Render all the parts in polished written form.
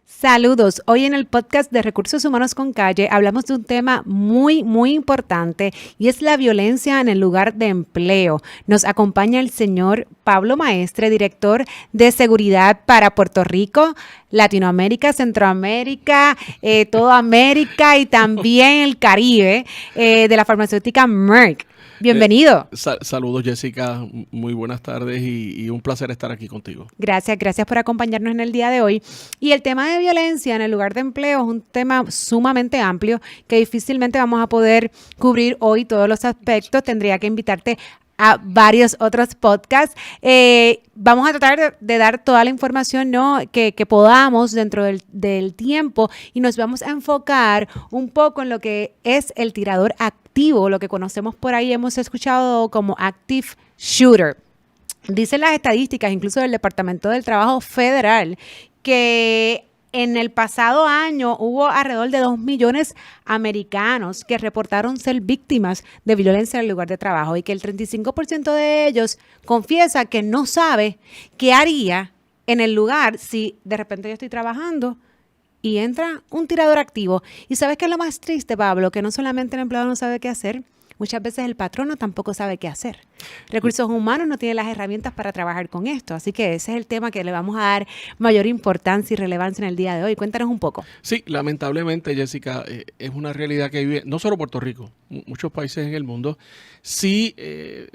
Saludos. Hoy en el podcast de Recursos Humanos con Calle hablamos de un tema muy importante y es la violencia en el lugar de empleo. Nos acompaña el señor Pablo Maestre, director de seguridad para Puerto Rico, Latinoamérica, Centroamérica, toda América y también el Caribe de la farmacéutica Merck. Bienvenido. Saludos, Jessica. Muy buenas tardes y un placer estar aquí contigo. Gracias por acompañarnos en el día de hoy. Y el tema de violencia en el lugar de empleo es un tema sumamente amplio que difícilmente vamos a poder cubrir hoy todos los aspectos. Tendría que invitarte a varios otros podcasts. Vamos a tratar de dar toda la información, ¿no?, que podamos dentro del tiempo, y nos vamos a enfocar un poco en lo que es el tirador activo, lo que conocemos por ahí, hemos escuchado como active shooter. Dicen las estadísticas, incluso del Departamento del Trabajo Federal, que en el pasado año hubo alrededor de 2 millones americanos que reportaron ser víctimas de violencia en el lugar de trabajo y que el 35% de ellos confiesa que no sabe qué haría en el lugar si de repente yo estoy trabajando y entra un tirador activo. ¿Y sabes qué es lo más triste, Pablo? Que no solamente el empleado no sabe qué hacer, muchas veces el patrono tampoco sabe qué hacer. Recursos Humanos no tiene las herramientas para trabajar con esto, así que ese es el tema que le vamos a dar mayor importancia y relevancia en el día de hoy. Cuéntanos un poco. Sí, lamentablemente, Jessica, es una realidad que vive no solo Puerto Rico, muchos países en el mundo. Sí,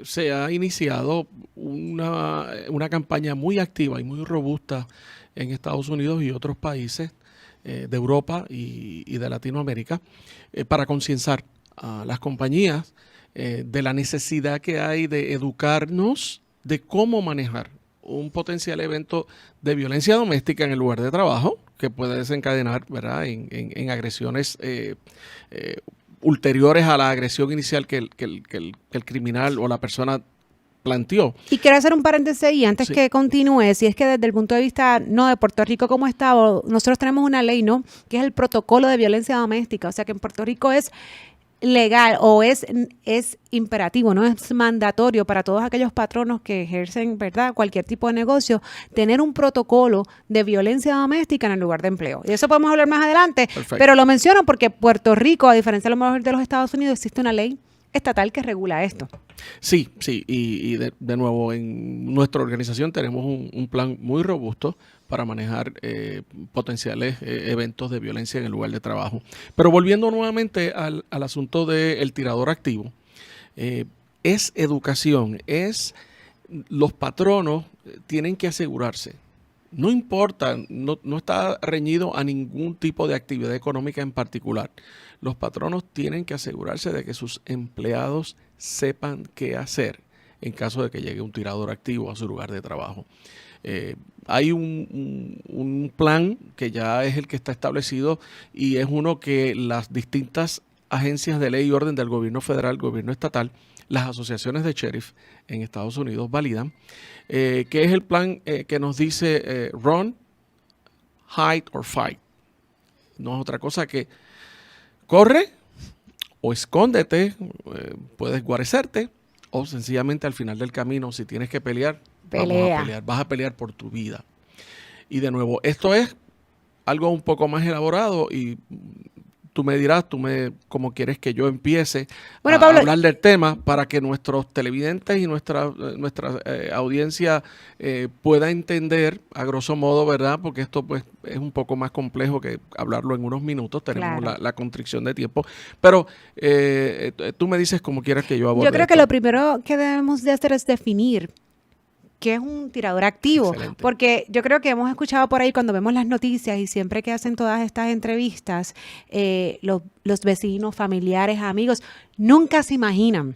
se ha iniciado una campaña muy activa y muy robusta en Estados Unidos y otros países de Europa y de Latinoamérica para concienciar a las compañías de la necesidad que hay de educarnos de cómo manejar un potencial evento de violencia doméstica en el lugar de trabajo que puede desencadenar, ¿verdad?, en agresiones ulteriores a la agresión inicial que el criminal o la persona planteó. Y quiero hacer un paréntesis ahí antes que continúe, si es que desde el punto de vista no de Puerto Rico como Estado, nosotros tenemos una ley, ¿no?, que es el protocolo de violencia doméstica, o sea que en Puerto Rico es legal o es imperativo, no es mandatorio para todos aquellos patronos que ejercen, ¿verdad?, cualquier tipo de negocio, tener un protocolo de violencia doméstica en el lugar de empleo. Y eso podemos hablar más adelante. Perfecto. Pero lo menciono porque Puerto Rico, a diferencia a lo mejor de los Estados Unidos, existe una ley estatal que regula esto. Sí, y de nuevo, en nuestra organización tenemos un plan muy robusto para manejar potenciales eventos de violencia en el lugar de trabajo. Pero volviendo nuevamente al asunto del tirador activo, es educación, los patronos tienen que asegurarse. No importa, no está reñido a ningún tipo de actividad económica en particular. Los patronos tienen que asegurarse de que sus empleados sepan qué hacer en caso de que llegue un tirador activo a su lugar de trabajo. Hay un plan que ya es el que está establecido y es uno que las distintas agencias de ley y orden del gobierno federal, gobierno estatal, las asociaciones de sheriff en Estados Unidos validan, que es el plan que nos dice run, hide or fight. No es otra cosa que corre o escóndete, puedes guarecerte, o sencillamente al final del camino, si tienes que pelear, vas a pelear por tu vida. Y de nuevo, esto es algo un poco más elaborado y tú me dirás, cómo quieres que yo empiece a hablar del tema para que nuestros televidentes y nuestra audiencia pueda entender a grosso modo, ¿verdad? Porque esto pues es un poco más complejo que hablarlo en unos minutos, tenemos la constricción de tiempo, pero tú me dices cómo quieras que yo aborde. Yo creo que lo primero que debemos de hacer es definir qué es un tirador activo. Excelente. Porque yo creo que hemos escuchado por ahí cuando vemos las noticias y siempre que hacen todas estas entrevistas, los vecinos, familiares, amigos, nunca se imaginan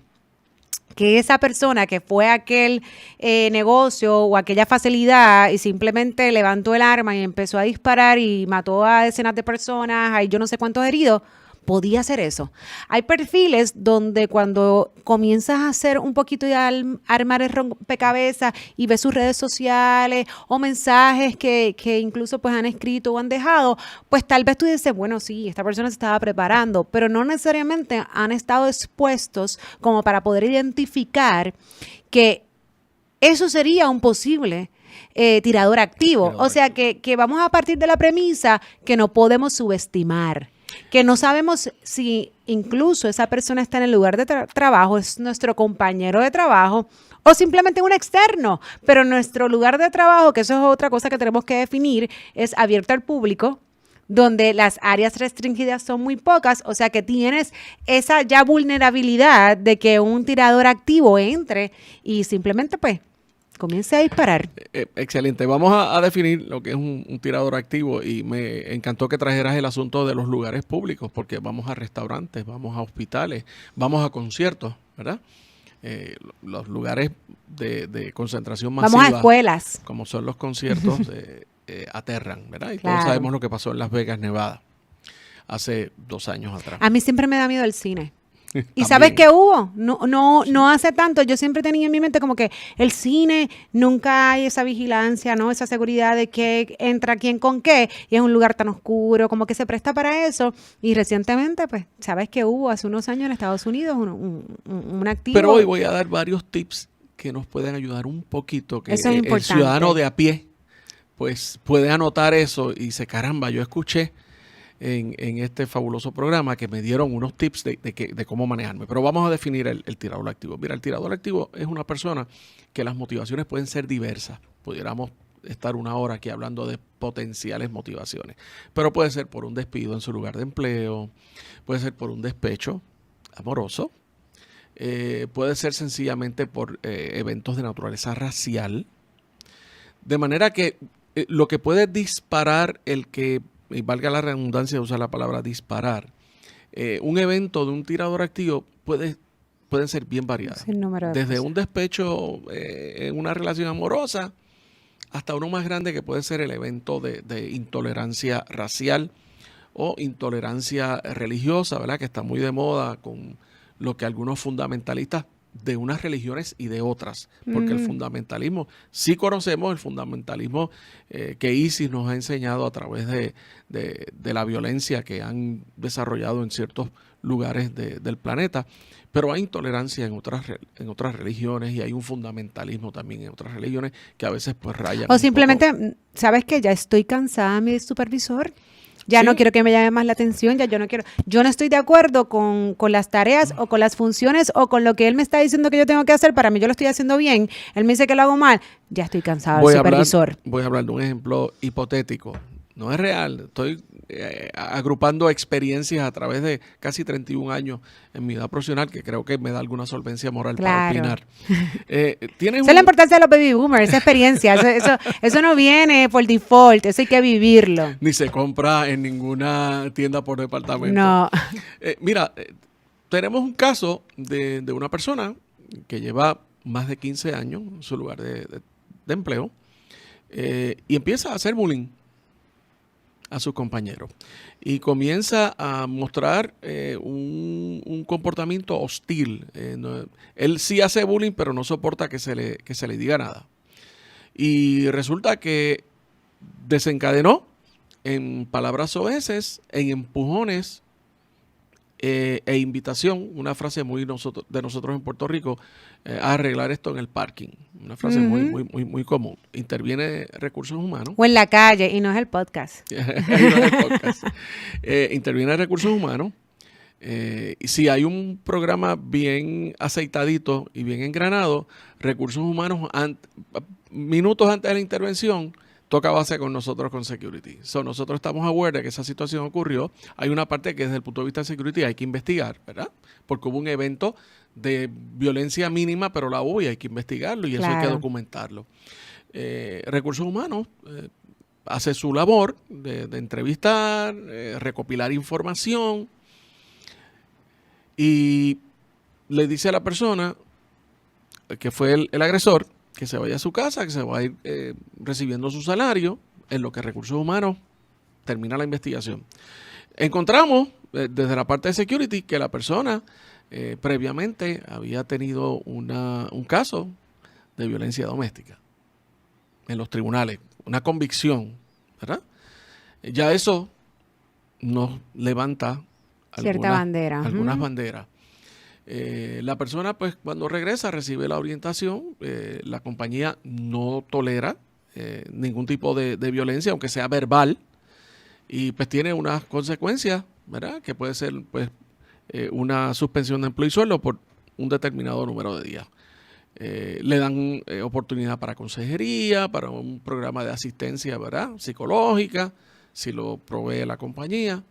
que esa persona que fue a aquel negocio o aquella facilidad y simplemente levantó el arma y empezó a disparar y mató a decenas de personas, hay yo no sé cuántos heridos, podía hacer eso. Hay perfiles donde cuando comienzas a hacer un poquito de armar el rompecabezas y ves sus redes sociales o mensajes que incluso pues han escrito o han dejado, pues tal vez tú dices, bueno, sí, esta persona se estaba preparando, pero no necesariamente han estado expuestos como para poder identificar que eso sería un posible tirador activo. Tirador O sea, que vamos a partir de la premisa que no podemos subestimar, que no sabemos si incluso esa persona está en el lugar de trabajo, es nuestro compañero de trabajo, o simplemente un externo, pero nuestro lugar de trabajo, que eso es otra cosa que tenemos que definir, es abierto al público, donde las áreas restringidas son muy pocas, o sea que tienes esa ya vulnerabilidad de que un tirador activo entre y simplemente pues comience a disparar. Excelente. Vamos a definir lo que es un tirador activo y me encantó que trajeras el asunto de los lugares públicos, porque vamos a restaurantes, vamos a hospitales, vamos a conciertos, ¿verdad? Los lugares de concentración masiva, Vamos a escuelas. como son los conciertos, aterran, ¿verdad? Y Claro. todos sabemos lo que pasó en Las Vegas, Nevada, hace 2 años atrás. A mí siempre me da miedo el cine. ¿Y También. sabes qué hubo? No hace tanto. Yo siempre tenía en mi mente como que el cine nunca hay esa vigilancia, ¿no? Esa seguridad de que entra quién con qué. Y es un lugar tan oscuro, como que se presta para eso. Y recientemente, pues, ¿sabes qué hubo? Hace unos años en Estados Unidos un activo. Pero hoy voy a dar varios tips que nos pueden ayudar un poquito, que Eso es el importante. ciudadano de a pie pues puede anotar eso y dice, caramba, yo escuché en este fabuloso programa que me dieron unos tips de cómo manejarme. Pero vamos a definir el tirador activo. Mira, el tirador activo es una persona que las motivaciones pueden ser diversas. Pudiéramos estar 1 hora aquí hablando de potenciales motivaciones. Pero puede ser por un despido en su lugar de empleo, puede ser por un despecho amoroso, puede ser sencillamente por eventos de naturaleza racial. De manera que lo que puede disparar y valga la redundancia de usar la palabra disparar, un evento de un tirador activo pueden ser bien variadas. Sin número de Desde cosas. un despecho en una relación amorosa hasta uno más grande que puede ser el evento de intolerancia racial o intolerancia religiosa, ¿verdad? Que está muy de moda con lo que algunos fundamentalistas de unas religiones y de otras, porque el fundamentalismo, sí conocemos el fundamentalismo que ISIS nos ha enseñado a través de la violencia que han desarrollado en ciertos lugares del planeta, pero hay intolerancia en otras religiones y hay un fundamentalismo también en otras religiones que a veces pues rayan. O simplemente, ¿sabes qué? Ya estoy cansada, mi supervisor. Ya Sí. no quiero que me llame más la atención, yo no estoy de acuerdo con las tareas o con las funciones o con lo que él me está diciendo que yo tengo que hacer. Para mí yo lo estoy haciendo bien, él me dice que lo hago mal, ya estoy cansada del supervisor. Voy a hablar de un ejemplo hipotético. No es real. Estoy agrupando experiencias a través de casi 31 años en mi edad profesional, que creo que me da alguna solvencia moral para Claro. opinar. ¿Tienes Esa es la importancia de los baby boomers, esa experiencia. Eso no viene por default, eso hay que vivirlo. Ni se compra en ninguna tienda por departamento. No. Mira, tenemos un caso de una persona que lleva más de 15 años en su lugar de empleo y empieza a hacer bullying a sus compañeros y comienza a mostrar un comportamiento hostil. Él sí hace bullying, pero no soporta que se le diga nada. Y resulta que desencadenó en palabras soeces, en empujones e invitación, una frase muy de nosotros en Puerto Rico, a arreglar esto en el parking. Una frase muy común. Interviene Recursos Humanos. O en la calle, y no es el podcast. Ahí no es el podcast. Interviene Recursos Humanos. Y si hay un programa bien aceitadito y bien engranado, Recursos Humanos, minutos antes de la intervención, toca base con nosotros con security. Nosotros estamos aware de que esa situación ocurrió. Hay una parte que desde el punto de vista de security hay que investigar, ¿verdad? Porque hubo un evento de violencia mínima, pero la hubo y hay que investigarlo y eso hay que Claro. documentarlo. Recursos Humanos hace su labor de entrevistar, recopilar información y le dice a la persona que fue el agresor que se vaya a su casa, que se va a ir recibiendo su salario, en lo que Recursos Humanos termina la investigación. Encontramos desde la parte de security que la persona previamente había tenido un caso de violencia doméstica en los tribunales, una convicción, ¿verdad? Ya eso nos levanta Cierta bandera. algunas banderas. La persona, pues, cuando regresa, recibe la orientación. La compañía no tolera ningún tipo de violencia, aunque sea verbal, y pues tiene unas consecuencias, ¿verdad? Que puede ser pues una suspensión de empleo y sueldo por un determinado número de días. Le dan oportunidad para consejería, para un programa de asistencia, ¿verdad?, psicológica, si lo provee la compañía,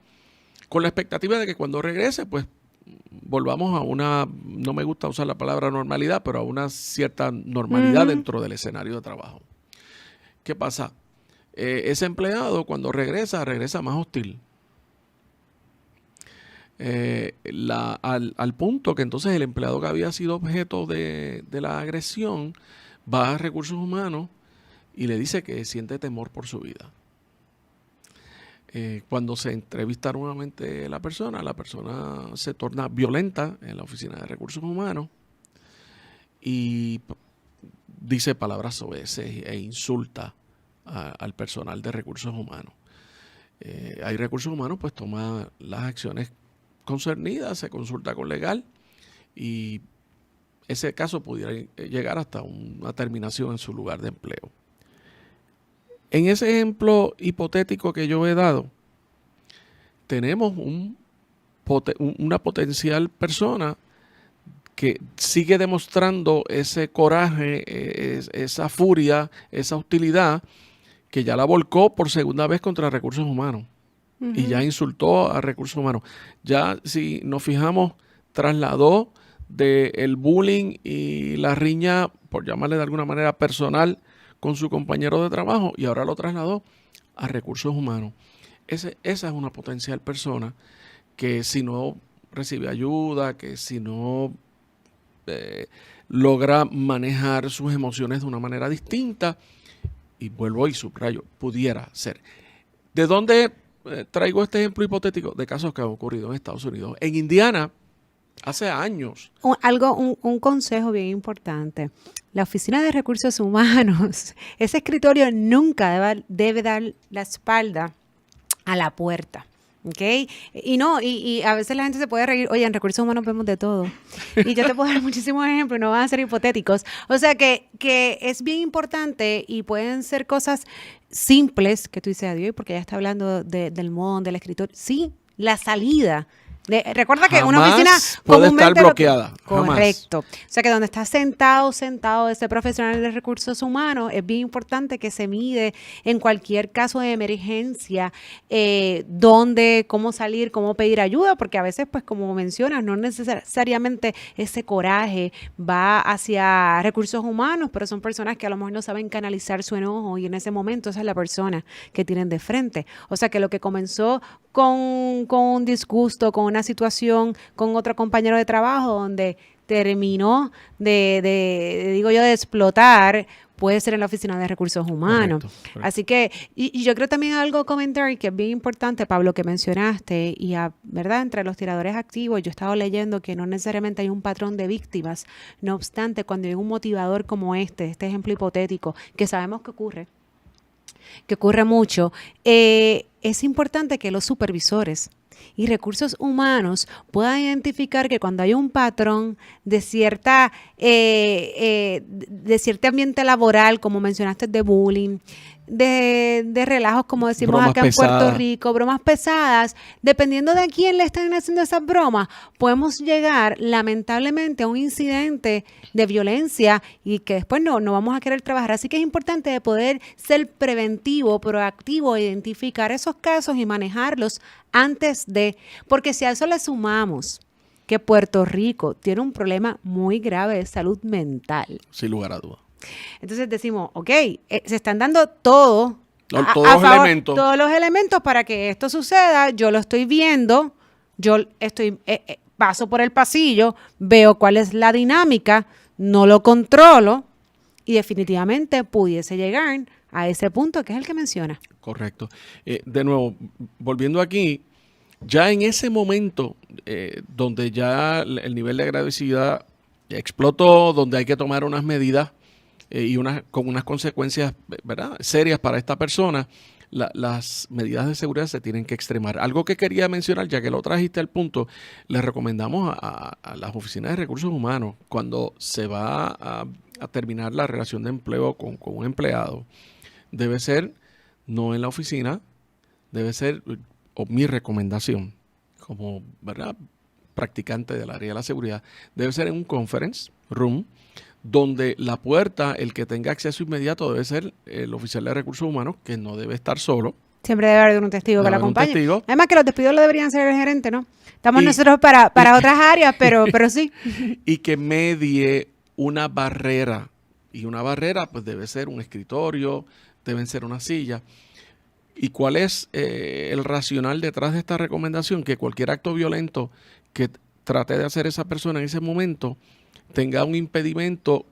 con la expectativa de que cuando regrese, pues volvamos a una, no me gusta usar la palabra normalidad, pero a una cierta normalidad dentro del escenario de trabajo. ¿Qué pasa? Ese empleado cuando regresa más hostil. Al punto que entonces el empleado que había sido objeto de la agresión va a recursos humanos y le dice que siente temor por su vida. Cuando se entrevista nuevamente la persona se torna violenta en la oficina de recursos humanos y dice palabras soeces e insulta al personal de recursos humanos. Hay recursos humanos, pues toma las acciones concernidas, se consulta con legal y ese caso pudiera llegar hasta una terminación en su lugar de empleo. En ese ejemplo hipotético que yo he dado, tenemos una potencial persona que sigue demostrando ese coraje, esa furia, esa hostilidad, que ya la volcó por segunda vez contra recursos humanos. Y ya insultó a recursos humanos. Ya, si nos fijamos, trasladó del bullying y la riña, por llamarle de alguna manera personal, con su compañero de trabajo, y ahora lo trasladó a recursos humanos. Esa es una potencial persona que si no recibe ayuda, que si no logra manejar sus emociones de una manera distinta, y vuelvo y subrayo, pudiera ser. ¿De dónde traigo este ejemplo hipotético? De casos que han ocurrido en Estados Unidos. En Indiana, hace años. Un consejo bien importante. La Oficina de Recursos Humanos, ese escritorio nunca debe dar la espalda a la puerta. ¿Ok? Y a veces la gente se puede reír, oye, en recursos humanos vemos de todo. Y yo te puedo dar muchísimos ejemplos, no van a ser hipotéticos. O sea que es bien importante y pueden ser cosas simples que tú dices, adiós, porque ella está hablando del modo del escritor. Sí, la salida. Recuerda que una oficina puede estar bloqueada. Correcto. O sea que donde está sentado ese profesional de recursos humanos, es bien importante que se mide en cualquier caso de emergencia, cómo salir, cómo pedir ayuda, porque a veces, pues como mencionas, no necesariamente ese coraje va hacia recursos humanos, pero son personas que a lo mejor no saben canalizar su enojo y en ese momento esa es la persona que tienen de frente. O sea que lo que comenzó con un disgusto, con una situación con otro compañero de trabajo donde terminó de explotar, puede ser en la oficina de recursos humanos. Correcto. Así que, y yo creo también algo comentar que es bien importante, Pablo, que mencionaste, ¿verdad? Entre los tiradores activos, yo he estado leyendo que no necesariamente hay un patrón de víctimas. No obstante, cuando hay un motivador como este ejemplo hipotético, que sabemos que ocurre mucho, es importante que los supervisores y recursos humanos puedan identificar que cuando hay un patrón de cierto ambiente laboral, como mencionaste, de bullying, de relajos, como decimos bromas acá en Puerto Rico, bromas pesadas, dependiendo de a quién le están haciendo esas bromas, podemos llegar lamentablemente a un incidente de violencia y que después no vamos a querer trabajar. Así que es importante de poder ser preventivo, proactivo, identificar esos casos y manejarlos antes porque si a eso le sumamos que Puerto Rico tiene un problema muy grave de salud mental. Sin lugar a dudas. Entonces decimos, ok, se están dando todos los elementos para que esto suceda. Yo lo estoy viendo, paso por el pasillo, veo cuál es la dinámica, no lo controlo y definitivamente pudiese llegar a ese punto que es el que menciona. Correcto. De nuevo, volviendo aquí, ya en ese momento donde ya el nivel de agresividad explotó, donde hay que tomar unas medidas con unas consecuencias, ¿verdad?, serias para esta persona, las medidas de seguridad se tienen que extremar. Algo que quería mencionar, ya que lo trajiste al punto, les recomendamos a las oficinas de recursos humanos, cuando se va a terminar la relación de empleo con un empleado, debe ser no en la oficina, debe ser, o mi recomendación como, ¿verdad?, practicante del área de la seguridad, debe ser en un conference room donde la puerta, el que tenga acceso inmediato debe ser el oficial de recursos humanos, que no debe estar solo. Siempre debe haber un testigo que Debe la haber un acompañe. testigo. Además que los despidos lo deberían hacer el gerente, ¿no? Estamos Y- nosotros para otras áreas, pero sí. Y que medie una barrera. Y una barrera pues debe ser un escritorio, deben ser una silla. ¿Y cuál es el racional detrás de esta recomendación? Que cualquier acto violento que trate de hacer esa persona en ese momento tenga un impedimento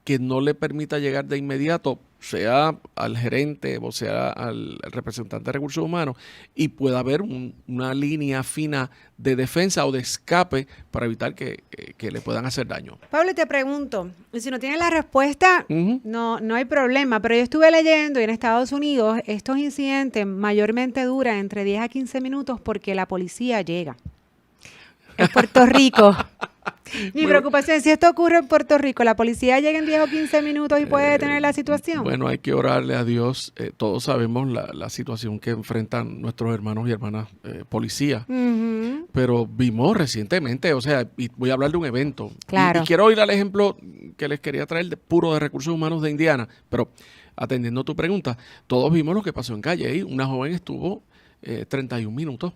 que no le permita llegar de inmediato, sea al gerente o sea al representante de recursos humanos, y pueda haber una línea fina de defensa o de escape para evitar que le puedan hacer daño. Pablo, te pregunto, y si no tienes la respuesta, Ujú. no hay problema, pero yo estuve leyendo y en Estados Unidos estos incidentes mayormente duran entre 10 a 15 minutos porque la policía llega. En Puerto Rico. Mi preocupación es si esto ocurre en Puerto Rico, la policía llega en 10 o 15 minutos y puede detener la situación. Bueno, hay que orarle a Dios. Todos sabemos la situación que enfrentan nuestros hermanos y hermanas policías. Ujú. Pero vimos recientemente, o sea, y voy a hablar de un evento. Claro. Y quiero ir al ejemplo que les quería traer puro de recursos humanos de Indiana, pero atendiendo tu pregunta, todos vimos lo que pasó en Calle. Una joven estuvo 31 minutos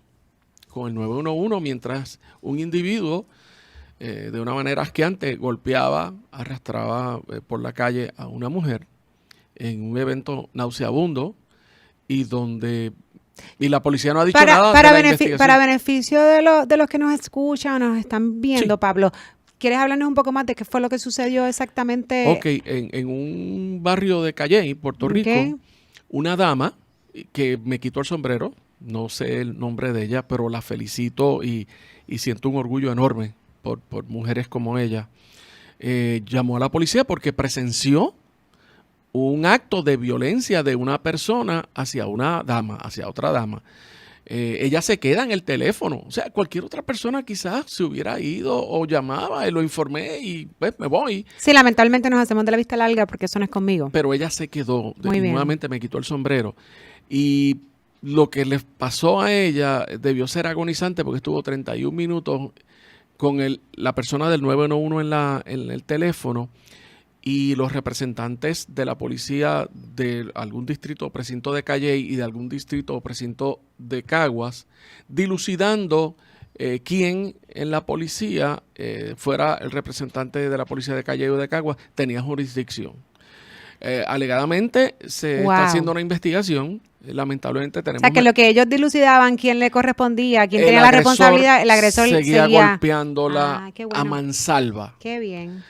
con el 911 mientras un individuo de una manera asqueante golpeaba, arrastraba por la calle a una mujer en un evento nauseabundo y la policía no ha dicho nada de la investigación. Para beneficio de los que nos escuchan o nos están viendo, Sí. Pablo, ¿quieres hablarnos un poco más de qué fue lo que sucedió exactamente? Ok, en un barrio de Calley, Puerto Rico, Ok. una dama que me quitó el sombrero, no sé el nombre de ella, pero la felicito y siento un orgullo enorme por mujeres como ella. Llamó a la policía porque presenció un acto de violencia de una persona hacia una dama, hacia otra dama. Ella se queda en el teléfono. O sea, cualquier otra persona quizás se hubiera ido o llamaba y lo informé y pues me voy. Sí, lamentablemente nos hacemos de la vista larga porque eso no es conmigo. Pero ella se quedó. Muy bien. Nuevamente me quitó el sombrero. Y lo que les pasó a ella debió ser agonizante porque estuvo 31 minutos con la persona del 911 en el teléfono y los representantes de la policía de algún distrito o precinto de Calley y de algún distrito o precinto de Caguas, dilucidando quién en la policía, fuera el representante de la policía de Calley o de Caguas, tenía jurisdicción. Alegadamente se Wow. está haciendo una investigación. Lamentablemente O tenemos... sea, que lo que ellos dilucidaban, quién le correspondía, quién el tenía la agresor responsabilidad, el agresor seguía golpeándola Qué bueno. a mansalva. Qué bien.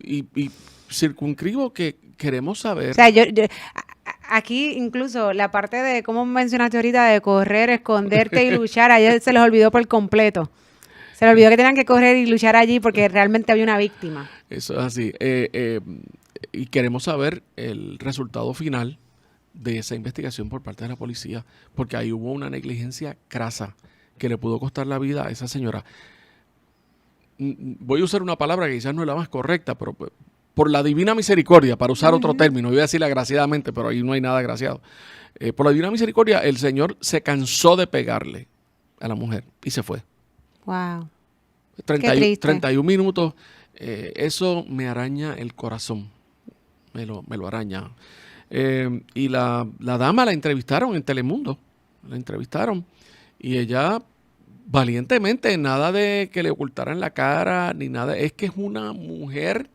Y circunscribo que queremos saber. O sea, aquí incluso la parte de, como mencionaste ahorita, de correr, esconderte y luchar, a ellos se les olvidó por completo. Se les olvidó que tenían que correr y luchar allí porque realmente había una víctima. Eso es así. Y queremos saber el resultado final de esa investigación por parte de la policía, porque ahí hubo una negligencia crasa que le pudo costar la vida a esa señora. Voy a usar una palabra que quizás no es la más correcta, pero por la divina misericordia, para usar otro término, iba a decirle agraciadamente, pero ahí no hay nada agraciado. Por la divina misericordia, el Señor se cansó de pegarle a la mujer y se fue. Wow. 31 minutos, eso me araña el corazón, me lo araña. Y la dama la entrevistaron en Telemundo, la entrevistaron y ella valientemente, nada de que le ocultaran la cara ni nada, es que es una mujer,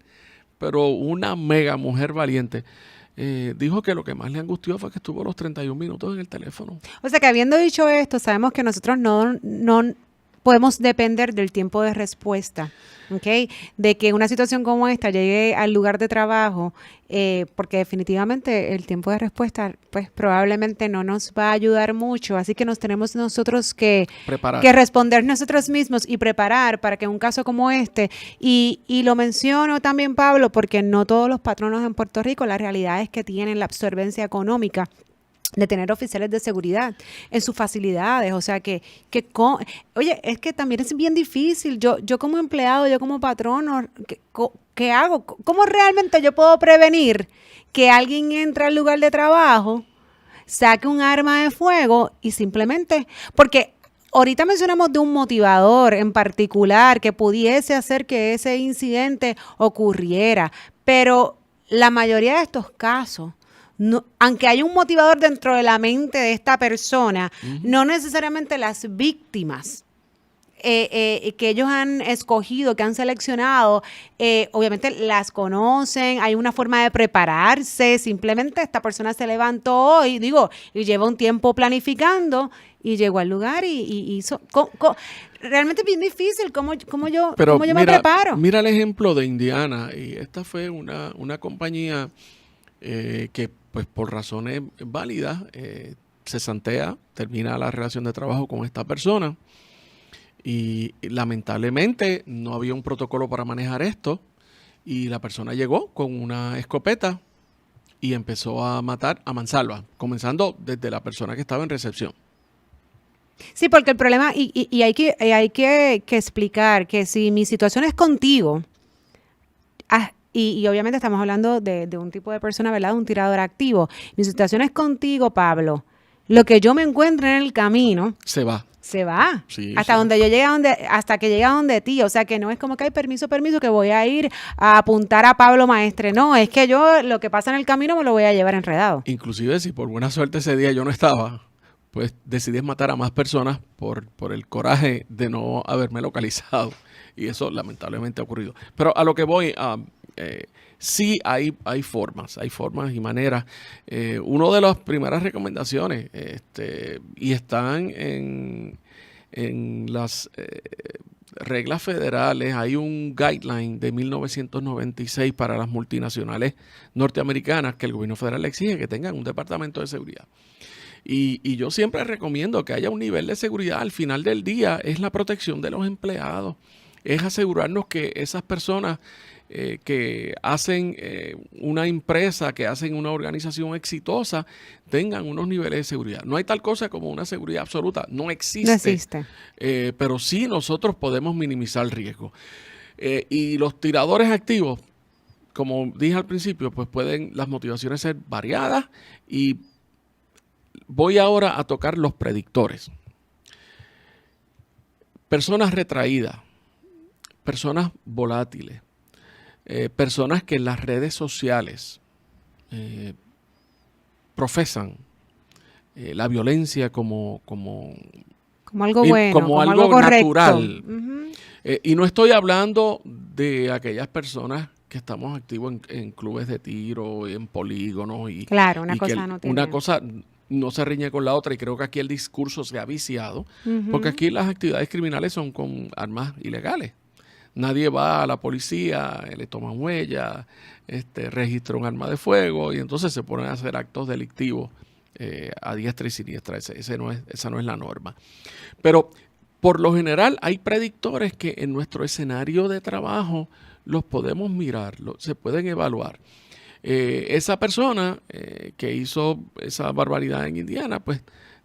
pero una mega mujer valiente. Dijo que lo que más le angustió fue que estuvo los 31 minutos en el teléfono. O sea que habiendo dicho esto, sabemos que nosotros no podemos depender del tiempo de respuesta, ¿ok? De que una situación como esta llegue al lugar de trabajo, porque definitivamente el tiempo de respuesta, pues probablemente no nos va a ayudar mucho, así que nos tenemos nosotros que responder nosotros mismos y preparar para que un caso como este, y lo menciono también, Pablo, porque no todos los patronos en Puerto Rico, la realidad es que tienen la absorbencia económica de tener oficiales de seguridad en sus facilidades, o sea oye, es que también es bien difícil, yo como empleado, yo como patrono, ¿qué hago? ¿Cómo realmente yo puedo prevenir que alguien entre al lugar de trabajo, saque un arma de fuego y simplemente, porque ahorita mencionamos de un motivador en particular que pudiese hacer que ese incidente ocurriera, pero la mayoría de estos casos, no, aunque hay un motivador dentro de la mente de esta persona, no necesariamente las víctimas que ellos han escogido, que han seleccionado, obviamente las conocen, hay una forma de prepararse, simplemente esta persona se levantó hoy, y lleva un tiempo planificando y llegó al lugar y hizo... realmente es bien difícil cómo yo me preparo. Mira el ejemplo de Indiana, y esta fue una compañía que pues por razones válidas se santea, termina la relación de trabajo con esta persona. Y lamentablemente no había un protocolo para manejar esto y la persona llegó con una escopeta y empezó a matar a mansalva, comenzando desde la persona que estaba en recepción. Sí, porque el problema, y hay que explicar que si mi situación es contigo, y obviamente estamos hablando de un tipo de persona, ¿verdad? Un tirador activo. Mi situación es contigo, Pablo. Lo que yo me encuentre en el camino... Se va. Sí, hasta donde yo llegue hasta que llegue a donde ti. O sea, que no es como que hay permiso, que voy a ir a apuntar a Pablo Maestre. No, es que yo lo que pasa en el camino me lo voy a llevar enredado. Inclusive si por buena suerte ese día yo no estaba, pues decidí matar a más personas por el coraje de no haberme localizado. Y eso lamentablemente ha ocurrido. Pero a lo que voy, sí hay formas y maneras. Una de las primeras recomendaciones, y están en las reglas federales, hay un guideline de 1996 para las multinacionales norteamericanas que el gobierno federal le exige que tengan un departamento de seguridad. Y yo siempre recomiendo que haya un nivel de seguridad. Al final del día es la protección de los empleados, es asegurarnos que esas personas que hacen una empresa, que hacen una organización exitosa, tengan unos niveles de seguridad. No hay tal cosa como una seguridad absoluta, no existe. No existe. Pero sí nosotros podemos minimizar el riesgo. Y los tiradores activos, como dije al principio, pues pueden las motivaciones ser variadas, y voy ahora a tocar los predictores. Personas retraídas, personas volátiles, personas que en las redes sociales profesan la violencia como algo bueno, como algo natural. Uh-huh. Y no estoy hablando de aquellas personas que estamos activos en clubes de tiro, en polígonos. Claro, una cosa no se riñe con la otra, y creo que aquí el discurso se ha viciado, porque aquí las actividades criminales son con armas ilegales. Nadie va a la policía, le toman huellas, registra un arma de fuego y entonces se ponen a hacer actos delictivos a diestra y siniestra. Esa no es la norma. Pero por lo general hay predictores que en nuestro escenario de trabajo los podemos mirar, se pueden evaluar. Esa persona que hizo esa barbaridad en Indiana, pues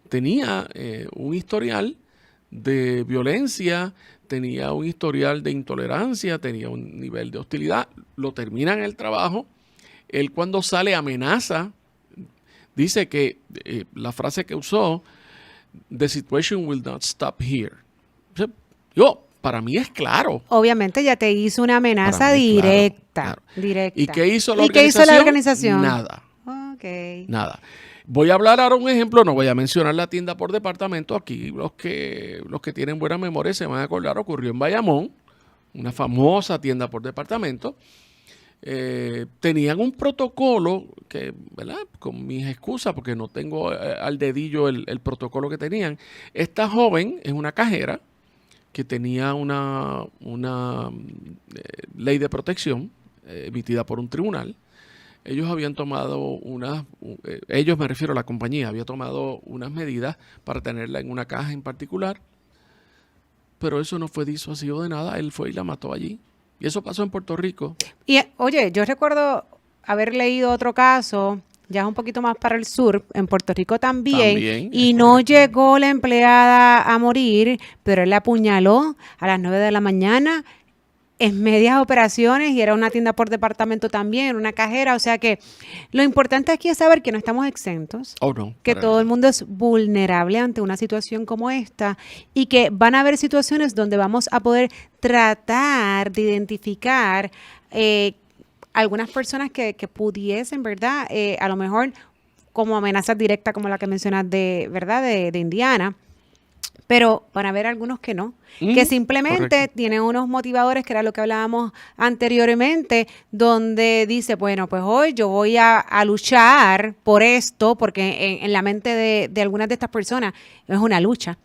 tenía un historial de violencia, tenía un historial de intolerancia, tenía un nivel de hostilidad, lo termina en el trabajo. Él cuando sale amenaza, dice que la frase que usó, "The situation will not stop here". O sea, para mí es claro. Obviamente ya te hizo una amenaza directa. Directa. ¿Y qué hizo la organización? ¿Qué hizo la organización? Nada. Okay. Nada. Voy a hablar ahora un ejemplo, no voy a mencionar la tienda por departamento. Aquí los que tienen buena memoria se van a acordar, ocurrió en Bayamón, una famosa tienda por departamento. Tenían un protocolo que, ¿verdad? Con mis excusas, porque no tengo al dedillo el protocolo que tenían. Esta joven es una cajera que tenía una ley de protección emitida por un tribunal. Ellos habían tomado ellos me refiero a la compañía, había tomado unas medidas para tenerla en una caja en particular, pero eso no fue disuasivo de nada. Él fue y la mató allí. Y eso pasó en Puerto Rico. Y oye, yo recuerdo haber leído otro caso, ya un poquito más para el sur, en Puerto Rico también y no llegó la empleada a morir, pero él la apuñaló a las 9 de la mañana en medias operaciones y era una tienda por departamento también, una cajera. O sea que lo importante aquí es saber que no estamos exentos, que todo el mundo es vulnerable ante una situación como esta y que van a haber situaciones donde vamos a poder tratar de identificar algunas personas que pudiesen, ¿verdad? A lo mejor como amenazas directas como la que mencionas ¿verdad? De Indiana. Pero van a haber algunos que no, que simplemente tienen unos motivadores, que era lo que hablábamos anteriormente, donde dice, bueno, pues hoy yo voy a luchar por esto, porque en la mente de algunas de estas personas es una lucha,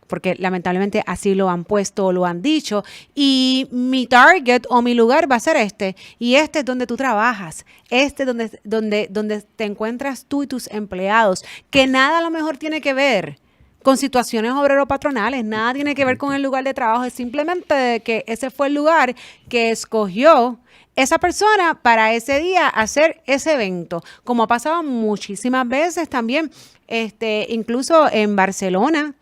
porque lamentablemente así lo han puesto o lo han dicho, y mi target o mi lugar va a ser este, y este es donde tú trabajas, este es donde te encuentras tú y tus empleados, que nada a lo mejor tiene que ver con situaciones obrero-patronales, nada tiene que ver con el lugar de trabajo, es simplemente que ese fue el lugar que escogió esa persona para ese día hacer ese evento, como ha pasado muchísimas veces también, incluso en Barcelona,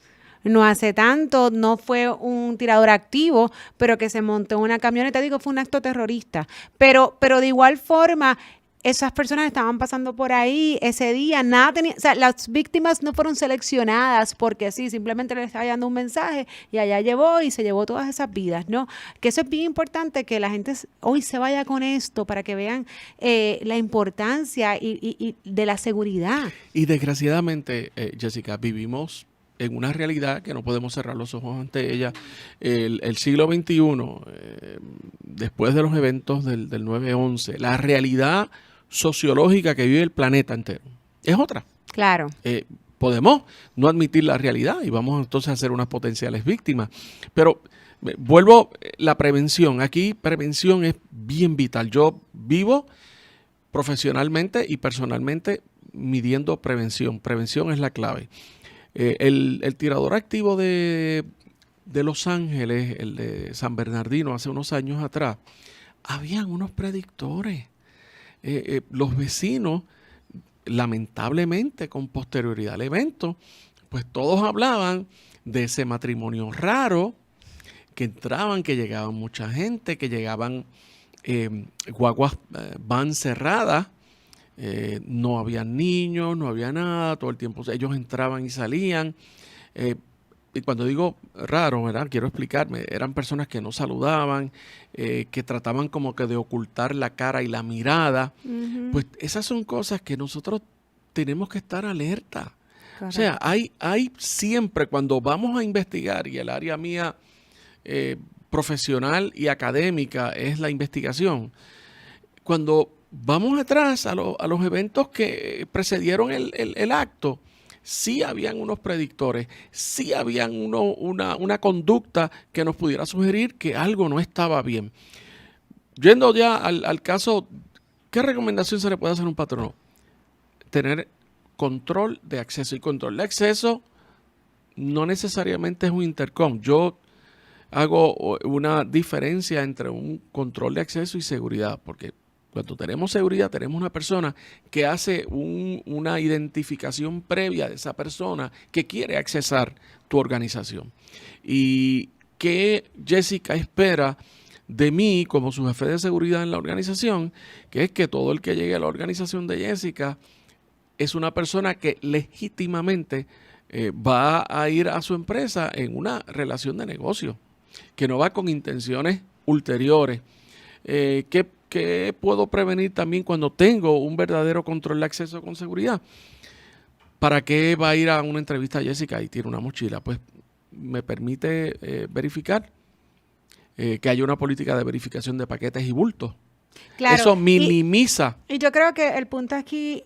no hace tanto, no fue un tirador activo, pero que se montó en una camioneta, digo, fue un acto terrorista, pero de igual forma, esas personas estaban pasando por ahí ese día, o sea, las víctimas no fueron seleccionadas porque sí, simplemente les estaba dando un mensaje y allá y se llevó todas esas vidas, ¿no? Que eso es bien importante, que la gente hoy se vaya con esto para que vean la importancia y de la seguridad. Y desgraciadamente, Jessica, vivimos en una realidad que no podemos cerrar los ojos ante ella. El siglo XXI, después de los eventos del 9/11, la realidad sociológica que vive el planeta entero es otra. Claro. Podemos no admitir la realidad y vamos entonces a ser unas potenciales víctimas. Pero vuelvo, la prevención. Aquí prevención es bien vital. Yo vivo profesionalmente y personalmente midiendo prevención. Prevención es la clave. El tirador activo de Los Ángeles, el de San Bernardino, hace unos años atrás, habían unos predictores. Los vecinos, lamentablemente, con posterioridad al evento, pues todos hablaban de ese matrimonio raro, que entraban, que llegaban mucha gente, que llegaban guaguas van cerradas, no había niños, no había nada, todo el tiempo ellos entraban y salían. Y cuando digo raro, ¿verdad? Quiero explicarme, eran personas que no saludaban, que trataban como que de ocultar la cara y la mirada. Uh-huh. Pues esas son cosas que nosotros tenemos que estar alerta. Correcto. O sea, hay siempre, cuando vamos a investigar, y el área mía profesional y académica es la investigación, cuando vamos atrás a los eventos que precedieron el acto, sí habían unos predictores, sí habían una conducta que nos pudiera sugerir que algo no estaba bien. Yendo ya al caso, ¿qué recomendación se le puede hacer a un patrono? Tener control de acceso. Y control de acceso no necesariamente es un intercom. Yo hago una diferencia entre un control de acceso y seguridad, porque cuando tenemos seguridad, tenemos una persona que hace una identificación previa de esa persona que quiere accesar tu organización. ¿Y qué Jessica espera de mí como su jefe de seguridad en la organización? Que es que todo el que llegue a la organización de Jessica es una persona que legítimamente va a ir a su empresa en una relación de negocio, que no va con intenciones ulteriores. ¿Qué puedo prevenir también cuando tengo un verdadero control de acceso con seguridad? ¿Para qué va a ir a una entrevista Jessica y tiene una mochila? Pues me permite verificar que haya una política de verificación de paquetes y bultos. Claro, eso minimiza. Y yo creo que el punto aquí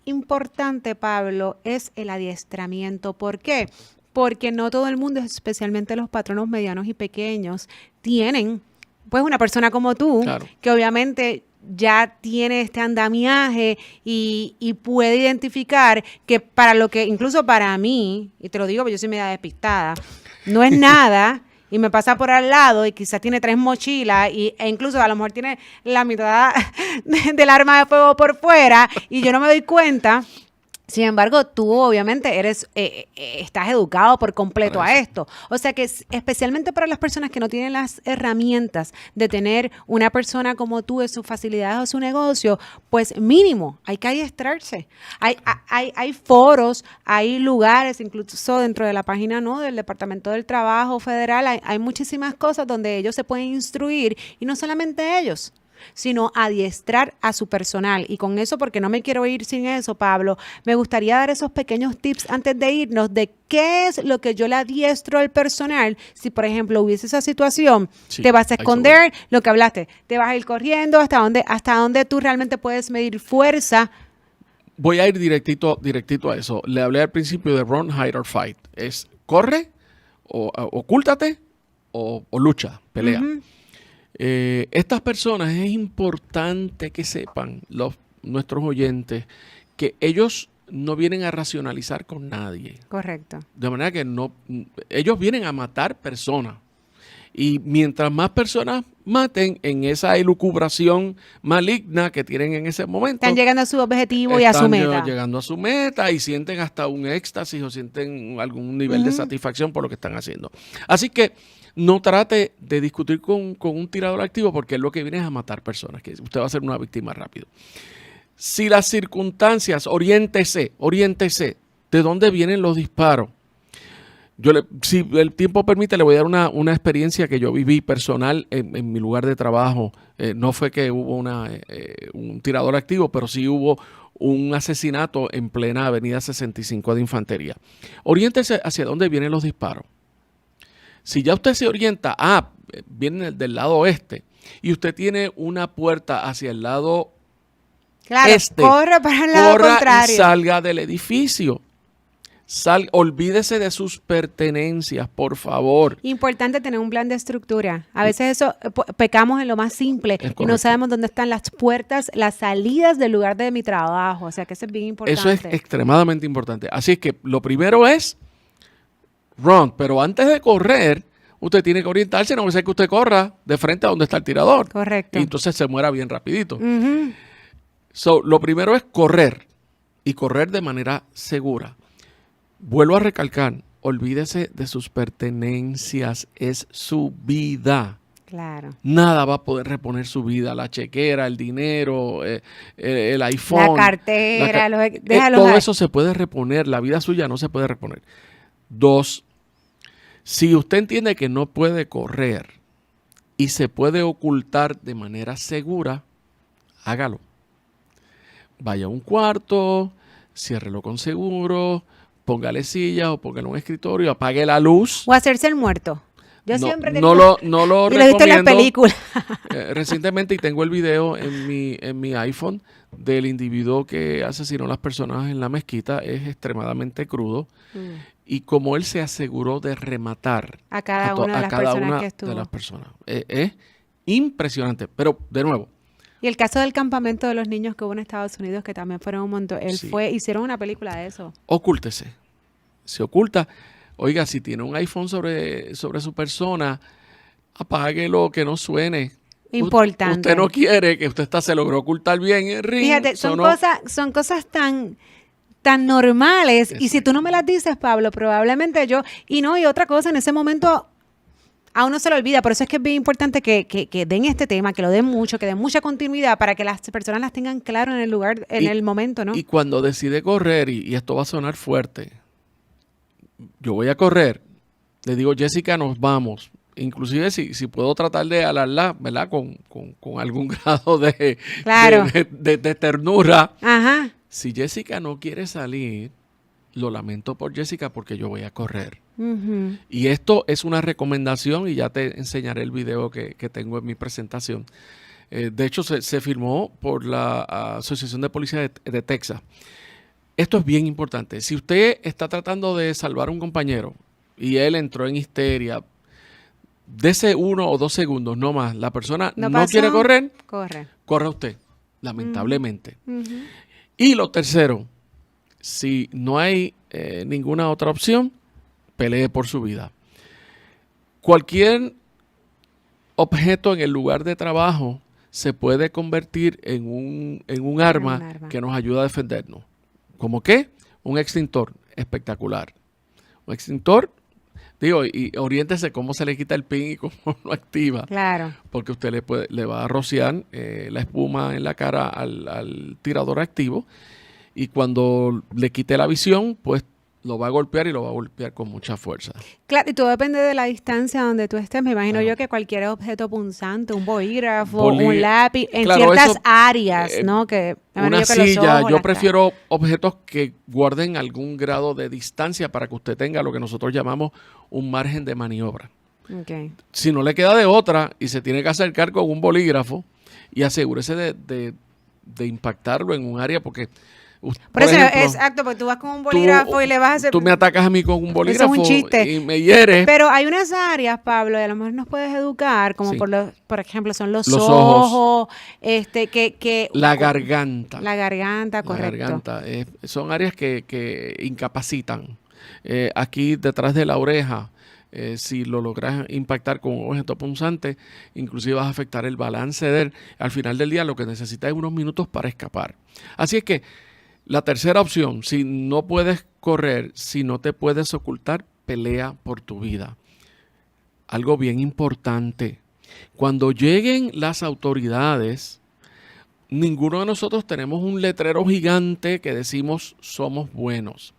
importante, Pablo, es el adiestramiento. ¿Por qué? Porque no todo el mundo, especialmente los patronos medianos y pequeños, tienen pues una persona como tú, claro, que obviamente ya tiene este andamiaje y puede identificar que para lo que, incluso para mí, y te lo digo porque yo soy media despistada, no es nada y me pasa por al lado y quizás tiene 3 mochilas e incluso a lo mejor tiene la mitad del arma de fuego por fuera y yo no me doy cuenta, Sin embargo, tú obviamente estás educado por completo Para a eso. esto. O sea que especialmente para las personas que no tienen las herramientas de tener una persona como tú en sus facilidades o su negocio, pues mínimo, hay que adiestrarse. Hay foros, hay lugares, incluso dentro de la página, ¿no?, del Departamento del Trabajo Federal, hay muchísimas cosas donde ellos se pueden instruir, y no solamente ellos, sino adiestrar a su personal. Y con eso, porque no me quiero ir sin eso, Pablo, me gustaría dar esos pequeños tips antes de irnos de qué es lo que yo le adiestro al personal. Si, por ejemplo, hubiese esa situación, Sí, te vas a ahí se esconder, lo que hablaste, te vas a ir corriendo hasta donde tú realmente puedes medir fuerza. Voy a ir directito a eso. Le hablé al principio de run, hide or fight. Es corre, o ocúltate, o lucha, pelea. Ujú. Estas personas es importante que sepan, nuestros oyentes, que ellos no vienen a racionalizar con nadie. Correcto. De manera que ellos vienen a matar personas. Y mientras más personas maten en esa elucubración maligna que tienen en ese momento, Están llegando a su objetivo y a su están meta. llegando a su meta y sienten hasta un éxtasis o sienten algún nivel de satisfacción por lo que están haciendo. Así que no trate de discutir con un tirador activo, porque lo que viene es a matar personas, que usted va a ser una víctima rápido. Si las circunstancias, oriéntese, ¿de dónde vienen los disparos? Si el tiempo permite, le voy a dar una experiencia que yo viví personal en mi lugar de trabajo. No fue que hubo un tirador activo, pero sí hubo un asesinato en plena avenida 65 de Infantería. Oriéntese hacia dónde vienen los disparos. Si ya usted se orienta, viene del lado oeste, y usted tiene una puerta hacia el lado Claro, este, corre para el lado corra contrario. y salga del edificio. Olvídese de sus pertenencias, por favor. Importante tener un plan de estructura. A veces eso pecamos en lo más simple Es y no correcto. sabemos dónde están las puertas, las salidas del lugar de mi trabajo. O sea que eso es bien importante. Eso es extremadamente importante. Así es que lo primero es run, pero antes de correr, usted tiene que orientarse, no va a ser que usted corra de frente a donde está el tirador. Correcto. Y entonces se muera bien rapidito. Ujú. Lo primero es correr, y correr de manera segura. Vuelvo a recalcar, olvídese de sus pertenencias, es su vida. Claro. Nada va a poder reponer su vida, la chequera, el dinero, el iPhone. La cartera, déjalos todo ahí. eso se puede reponer, la vida suya no se puede reponer. 2, si usted entiende que no puede correr y se puede ocultar de manera segura, hágalo. Vaya a un cuarto, ciérrelo con seguro, póngale silla o póngale un escritorio, apague la luz. O hacerse el muerto. Yo No, siempre no lo y lo he visto en las recomiendo. películas. Recientemente, y tengo el video en mi iPhone del individuo que asesinó a las personas en la mezquita, es extremadamente crudo. Y como él se aseguró de rematar A cada una de las personas que estuvo. de las personas. Es impresionante. Pero, de nuevo, Y el caso del campamento de los niños que hubo en Estados Unidos, que también fueron un montón. Sí. Hicieron una película de eso. ocúltese. Se oculta. Oiga, si tiene un iPhone sobre su persona, apáguelo, que no suene. Importante. Usted no quiere, que usted se logró ocultar bien el ring. Fíjate, son sonó. cosas tan normales. Y si tú no me las dices, Pablo, probablemente y otra cosa, en ese momento a uno se lo olvida. Por eso es que es bien importante que den este tema, que lo den mucho, que den mucha continuidad para que las personas las tengan claro en el lugar, en el momento, ¿no? Y cuando decide correr, y esto va a sonar fuerte, yo voy a correr, le digo, Jessica, nos vamos. Inclusive si puedo tratar de alarla, ¿verdad? Con algún grado Claro. de ternura. Ajá. Si Jessica no quiere salir, lo lamento por Jessica, porque yo voy a correr. Ujú. Y esto es una recomendación, y ya te enseñaré el video que tengo en mi presentación. De hecho, se firmó por la Asociación de Policía de Texas. Esto es bien importante. Si usted está tratando de salvar a un compañero y él entró en histeria, dese 1 o 2 segundos, no más. La persona no pasó, quiere correr, corre usted, lamentablemente. Ujú. Y lo tercero, si no hay ninguna otra opción, pelee por su vida. Cualquier objeto en el lugar de trabajo se puede convertir en un arma que nos ayuda a defendernos. ¿Cómo qué? un extintor, espectacular. Un extintor, digo, y oriéntese cómo se le quita el pin y cómo lo activa. Claro. Porque usted le va a rociar la espuma en la cara al tirador activo y cuando le quite la visión, pues lo va a golpear y lo va a golpear con mucha fuerza. Claro, y todo depende de la distancia donde tú estés. Me imagino Claro. yo que cualquier objeto punzante, un bolígrafo, Boli- un lápiz, en claro, ciertas eso, áreas, ¿no? Que me imagino Una yo que los silla, ojos, yo las prefiero objetos que guarden algún grado de distancia para que usted tenga lo que nosotros llamamos un margen de maniobra. Ok. Si no le queda de otra y se tiene que acercar con un bolígrafo y asegúrese de impactarlo en un área porque, Por eso ejemplo, es exacto, porque tú vas con un bolígrafo y le vas a hacer... tú me atacas a mí con un bolígrafo Eso es un chiste. y me hieres. Pero hay unas áreas, Pablo, y a lo mejor nos puedes educar, como Sí. por ejemplo, son los Los ojos, que La garganta. la garganta, La correcto. garganta. Son áreas que incapacitan. Aquí detrás de la oreja, si lo logras impactar con un objeto punzante, inclusive vas a afectar el balance de él. Al final del día lo que necesitas es unos minutos para escapar. Así es que la tercera opción, si no puedes correr, si no te puedes ocultar, pelea por tu vida. Algo bien importante. Cuando lleguen las autoridades, ninguno de nosotros tenemos un letrero gigante que decimos somos buenos.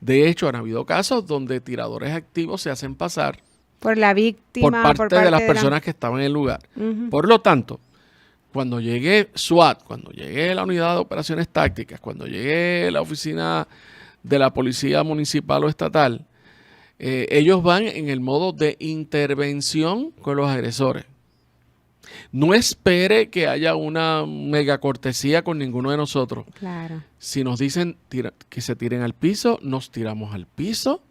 De hecho, han habido casos donde tiradores activos se hacen pasar Por la por víctima, parte de las personas que estaban en el lugar. Ujú. Por lo tanto, cuando llegue SWAT, cuando llegue la unidad de operaciones tácticas, cuando llegue la oficina de la policía municipal o estatal, ellos van en el modo de intervención con los agresores. No espere que haya una mega cortesía con ninguno de nosotros. Claro. Si nos dicen que se tiren al piso, nos tiramos al piso,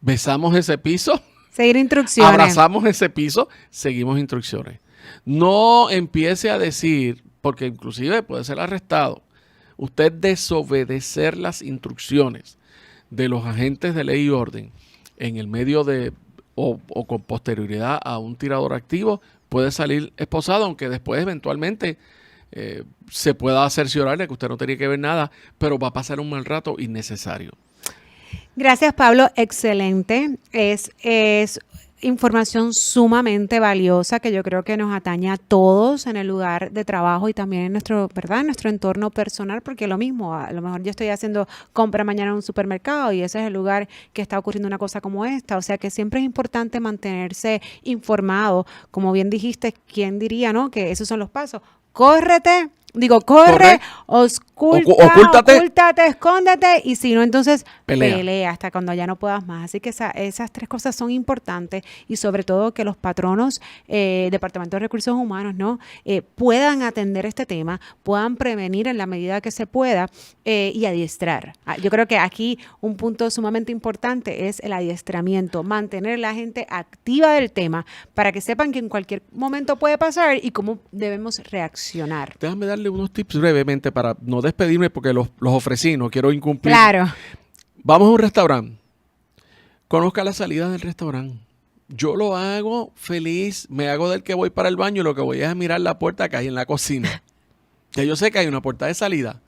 besamos ese piso, Seguir instrucciones. abrazamos ese piso, seguimos instrucciones. No empiece a decir, porque inclusive puede ser arrestado, usted desobedecer las instrucciones de los agentes de ley y orden en el medio de o con posterioridad a un tirador activo puede salir esposado, aunque después eventualmente se pueda cerciorar de que usted no tenía que ver nada, pero va a pasar un mal rato innecesario. Gracias, Pablo. Excelente. Es información sumamente valiosa que yo creo que nos atañe a todos en el lugar de trabajo y también en nuestro, ¿verdad? En nuestro entorno personal, porque lo mismo, a lo mejor yo estoy haciendo compra mañana en un supermercado y ese es el lugar que está ocurriendo una cosa como esta. O sea que siempre es importante mantenerse informado. Como bien dijiste, ¿quién diría, no? Que esos son los pasos. Córrete. Corre, ocúltate, ocúltate, escóndete y si no, entonces pelea hasta cuando ya no puedas más. Así que esas tres cosas son importantes y sobre todo que los patronos, Departamento de Recursos Humanos, ¿no? Puedan atender este tema, puedan prevenir en la medida que se pueda y adiestrar. Yo creo que aquí un punto sumamente importante es el adiestramiento, mantener a la gente activa del tema para que sepan que en cualquier momento puede pasar y cómo debemos reaccionar. Déjame darle unos tips brevemente para no despedirme porque los ofrecí, no quiero incumplir. Claro. Vamos a un restaurante. Conozca la salida del restaurante. Yo lo hago feliz, me hago del que voy para el baño y lo que voy es a mirar la puerta que hay en la cocina. Ya yo sé que hay una puerta de salida.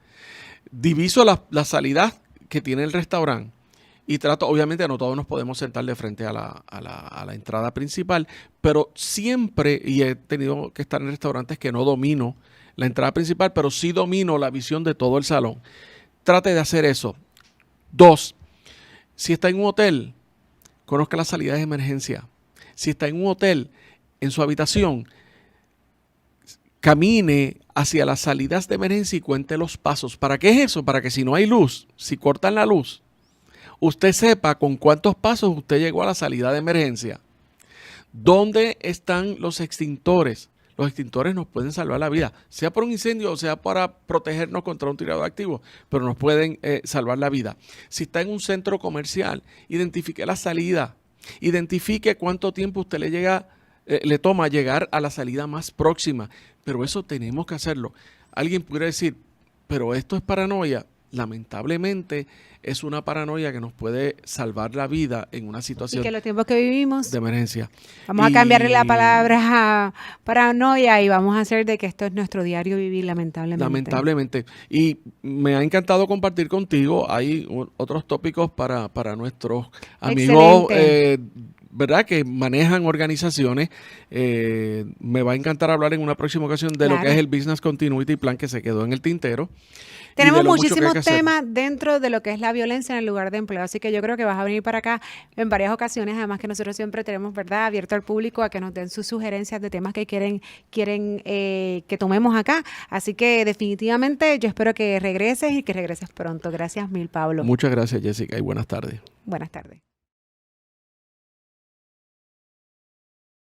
Diviso las salidas que tiene el restaurante y trato, obviamente no todos nos podemos sentar de frente a la entrada principal, pero siempre, y he tenido que estar en restaurantes que no domino la entrada principal, pero sí domino la visión de todo el salón. Trate de hacer eso. 2, si está en un hotel, conozca las salidas de emergencia. Si está en un hotel, en su habitación, camine hacia las salidas de emergencia y cuente los pasos. ¿Para qué es eso? Para que si no hay luz, si cortan la luz, usted sepa con cuántos pasos usted llegó a la salida de emergencia. ¿Dónde están los extintores? Los extintores nos pueden salvar la vida, sea por un incendio o sea para protegernos contra un tirador activo, pero nos pueden salvar la vida. Si está en un centro comercial, identifique la salida, identifique cuánto tiempo usted le toma llegar a la salida más próxima, pero eso tenemos que hacerlo. Alguien pudiera decir, pero esto es paranoia. Lamentablemente, es una paranoia que nos puede salvar la vida en una Y situación que los tiempos que vivimos, de emergencia. vamos a cambiarle la palabra a paranoia y vamos a hacer de que esto es nuestro diario vivir, lamentablemente. Lamentablemente. Y me ha encantado compartir contigo. Hay otros tópicos para nuestros amigos, ¿verdad? Que manejan organizaciones. Me va a encantar hablar en una próxima ocasión de lo que es el Business Continuity Plan que se quedó en el tintero. Tenemos muchísimos temas dentro de lo que es la violencia en el lugar de empleo, así que yo creo que vas a venir para acá en varias ocasiones, además que nosotros siempre tenemos, ¿verdad?, abierto al público a que nos den sus sugerencias de temas que quieren que tomemos acá, así que definitivamente yo espero que regreses y que regreses pronto. Gracias mil, Pablo. Muchas gracias, Jessica, y buenas tardes. Buenas tardes.